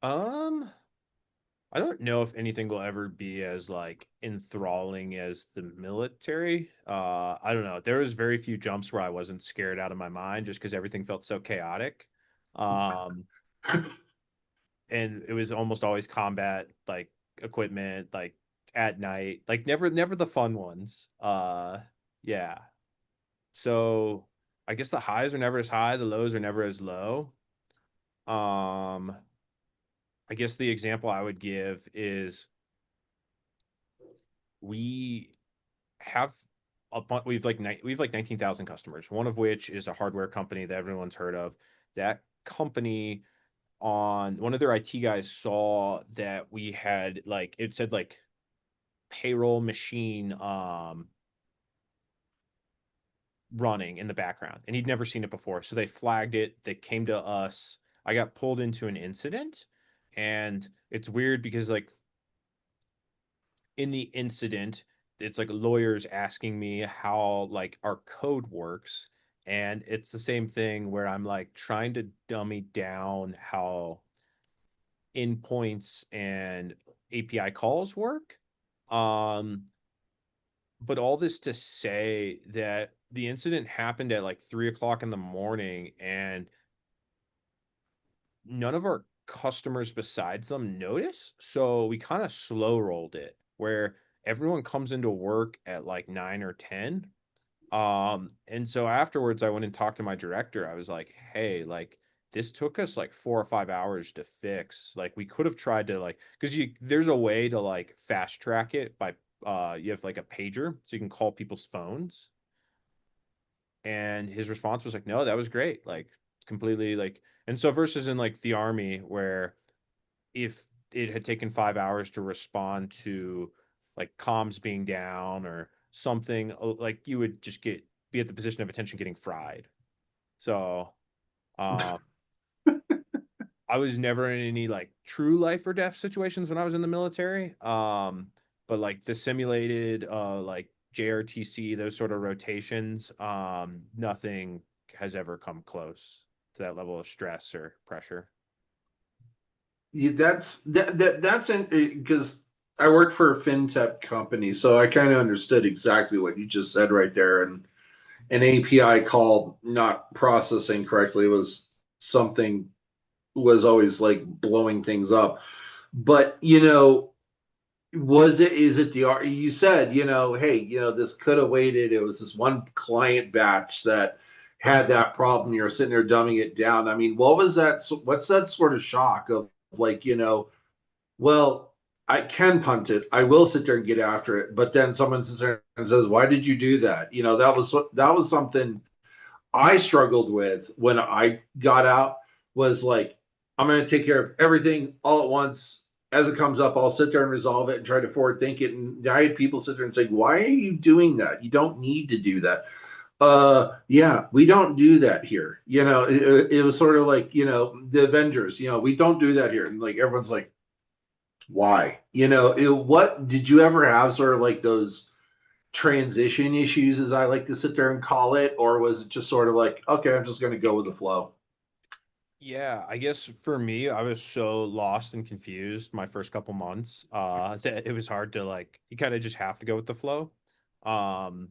Um, I don't know if anything will ever be as like enthralling as the military. I don't know. There was very few jumps where I wasn't scared out of my mind just because everything felt so chaotic. Um, and it was almost always combat like equipment, like at night, like never the fun ones. Yeah. So I guess the highs are never as high, the lows are never as low. Um, I guess the example I would give is we have we have like 19,000 customers, one of which is a hardware company that everyone's heard of. That company, on one of their IT guys saw that we had like it said like payroll machine running in the background, and he'd never seen it before. So they flagged it. They came to us. I got pulled into an incident, and it's weird because like in the incident, it's like lawyers asking me how like our code works, and it's the same thing where I'm like trying to dummy down how endpoints and API calls work. Um, but all this to say that the incident happened at like 3 o'clock in the morning, and none of our customers besides them notice. So we kind of slow rolled it where everyone comes into work at like 9 or 10. And so afterwards I went and talked to my director. I was like, hey, like this took us like 4 or 5 hours to fix. Like we could have tried to like because there's a way to like fast track it by you have like a pager so you can call people's phones. And his response was like, no, that was great. Like completely like and so versus in like the army where if it had taken 5 hours to respond to like comms being down or something, like you would just be at the position of attention getting fried. So um I was never in any like true life or death situations when I was in the military. But like the simulated like JRTC, those sort of rotations, nothing has ever come close to that level of stress or pressure. Yeah, that's because I work for a fintech company, so I kind of understood exactly what you just said right there. And an API call not processing correctly was always like blowing things up. But is it you said, hey, this could have waited. It was this one client batch that had that problem. You're sitting there dumbing it down. I mean, what's that sort of shock of like, well, I can punt it. I will sit there and get after it. But then someone sits there and says, why did you do that? That was something I struggled with when I got out, was like, I'm going to take care of everything all at once. As it comes up, I'll sit there and resolve it and try to forward think it. And I had people sit there and say, why are you doing that? You don't need to do that. Yeah, we don't do that here. It was sort of like, the Avengers, we don't do that here. And like, everyone's like, why? What did you ever have sort of like those transition issues, as I like to sit there and call it, or was it just sort of like, okay, I'm just going to go with the flow? Yeah, I guess for me, I was so lost and confused my first couple months, that it was hard to like you kind of just have to go with the flow. Um,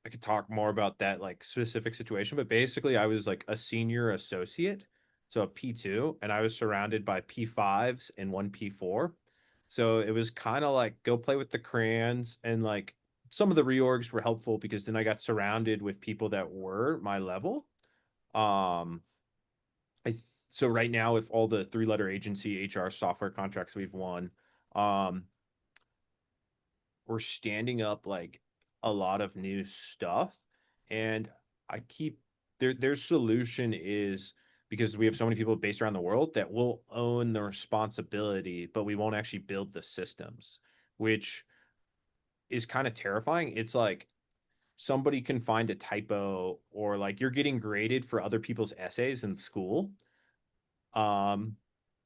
I could talk more about that like specific situation, but basically I was like a senior associate, so a P2, and I was surrounded by P5s and one P4. So it was kind of like go play with the crayons, and like some of the reorgs were helpful because then I got surrounded with people that were my level. Um I so right now, with all the 3-letter agency HR software contracts we've won, we're standing up like a lot of new stuff, and I keep their solution is, because we have so many people based around the world, that will own the responsibility, but we won't actually build the systems, which is kind of terrifying. It's like somebody can find a typo, or like you're getting graded for other people's essays in school. And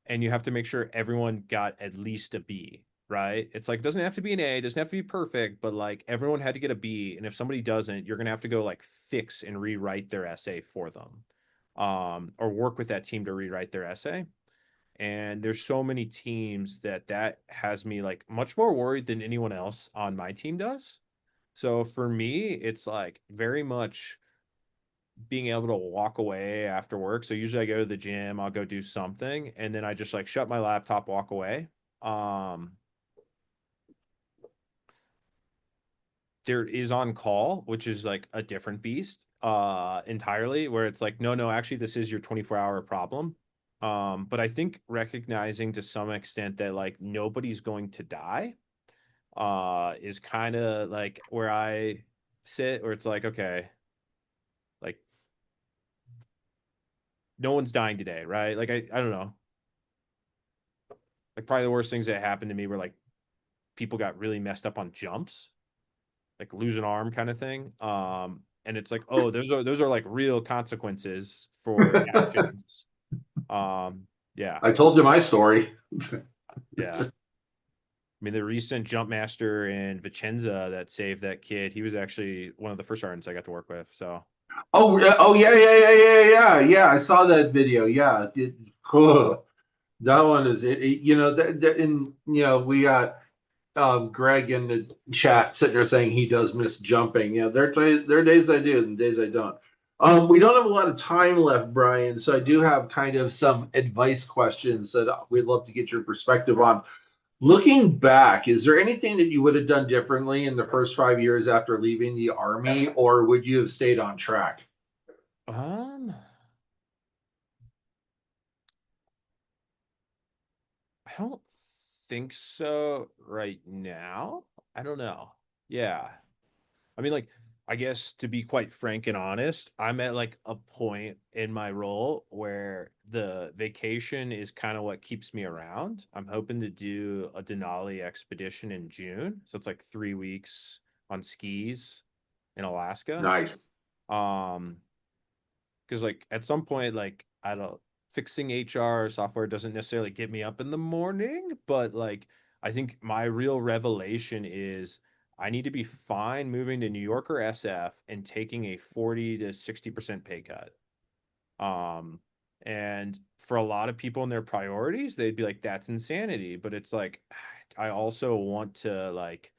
you have to make sure everyone got at least a B, right? It's like, it doesn't have to be an A, it doesn't have to be perfect, but like everyone had to get a B. And if somebody doesn't, you're gonna have to go like fix and rewrite their essay for them. Or work with that team to rewrite their essay. And there's so many teams that has me like much more worried than anyone else on my team does. So for me, it's like very much being able to walk away after work. So usually I go to the gym, I'll go do something, and then I just like shut my laptop, walk away. There is on call, which is like a different beast entirely, where it's like, no, actually this is your 24-hour problem. But I think recognizing to some extent that like nobody's going to die is kind of like where I sit, where it's like, okay, like no one's dying today, right? Like I don't know. Like probably the worst things that happened to me were like people got really messed up on jumps, like lose an arm kind of thing. And it's like, oh, those are like real consequences for actions. Yeah. I told you my story. Yeah. I mean, the recent jump master in Vicenza that saved that kid, he was actually one of the first sergeants I got to work with. So Oh yeah. I saw that video. Yeah, cool. That one is it. You know that, and you know we got Greg in the chat sitting there saying he does miss jumping. You know, there are days I do and days I don't. We don't have a lot of time left, Brian, so I do have kind of some advice questions that we'd love to get your perspective on. Looking back, is there anything that you would have done differently in the first 5 years after leaving the Army, or would you have stayed on track? I don't think so right now. I don't know. Yeah. I mean, like, I guess to be quite frank and honest, I'm at like a point in my role where the vacation is kind of what keeps me around. I'm hoping to do a Denali expedition in June. So it's like 3 weeks on skis in Alaska. Nice. Because like at some point, like I don't, fixing HR software doesn't necessarily get me up in the morning, but like I think my real revelation is I need to be fine moving to New York or SF and taking a 40 to 60% pay cut. Um, and for a lot of people in their priorities, they'd be like, that's insanity. But it's like I also want to like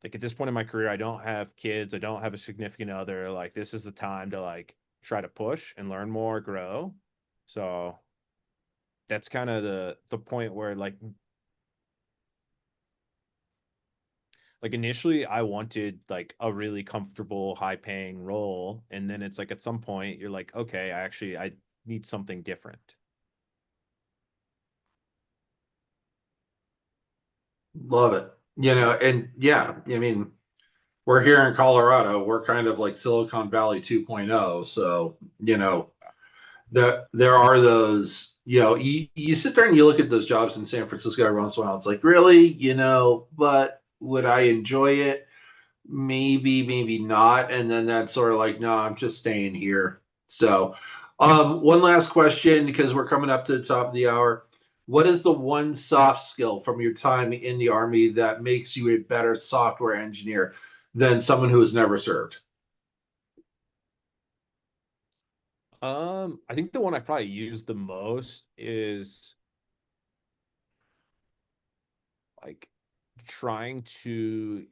at this point in my career, I don't have kids, I don't have a significant other. Like this is the time to like try to push and learn more, grow. So that's kind of the point where like initially I wanted like a really comfortable, high paying role. And then it's like at some point you're like, okay, I need something different. Love it. You know, and yeah, I mean, we're here in Colorado. We're kind of like Silicon Valley 2.0. So, you know, there are those, you know, you sit there and you look at those jobs in San Francisco every once in a while. It's like, really, you know, but would I enjoy it? Maybe, maybe not. And then that's sort of like, no, I'm just staying here. So, one last question because we're coming up to the top of the hour. What is the one soft skill from your time in the Army that makes you a better software engineer than someone who has never served? I think the one I probably use the most is like trying to,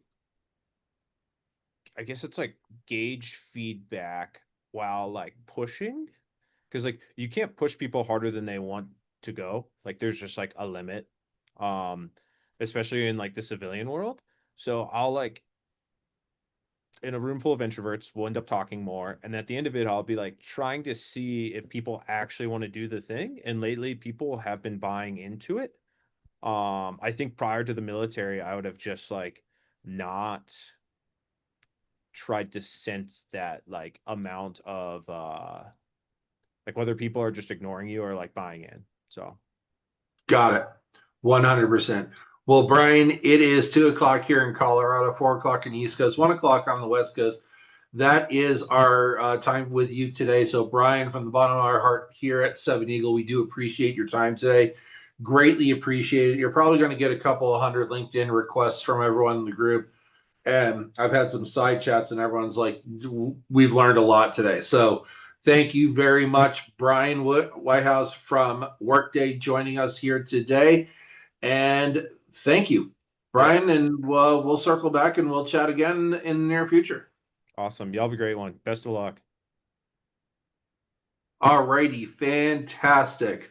I guess it's like gauge feedback while like pushing, because like you can't push people harder than they want to go. Like there's just like a limit, um especially in like the civilian world. So I'll like in a room full of introverts. We'll end up talking more. And at the end of it, I'll be like trying to see if people actually want to do the thing. And lately people have been buying into it. I think prior to the military, I would have just like not tried to sense that like amount of like whether people are just ignoring you or like buying in. So Got it. 100%. Well, Brian, it is 2 o'clock here in Colorado, 4 o'clock in the East Coast, 1 o'clock on the West Coast. That is our time with you today. So, Brian, from the bottom of our heart here at Seven Eagle, we do appreciate your time today. Greatly appreciate it. You're probably going to get a couple of hundred LinkedIn requests from everyone in the group. And I've had some side chats, and everyone's like, we've learned a lot today. So, thank you very much, Brian Whitehouse from Workday, joining us here today. And thank you, Brian. Yeah. And we'll circle back and we'll chat again in the near future. Awesome. Y'all have a great one. Best of luck. All righty. Fantastic.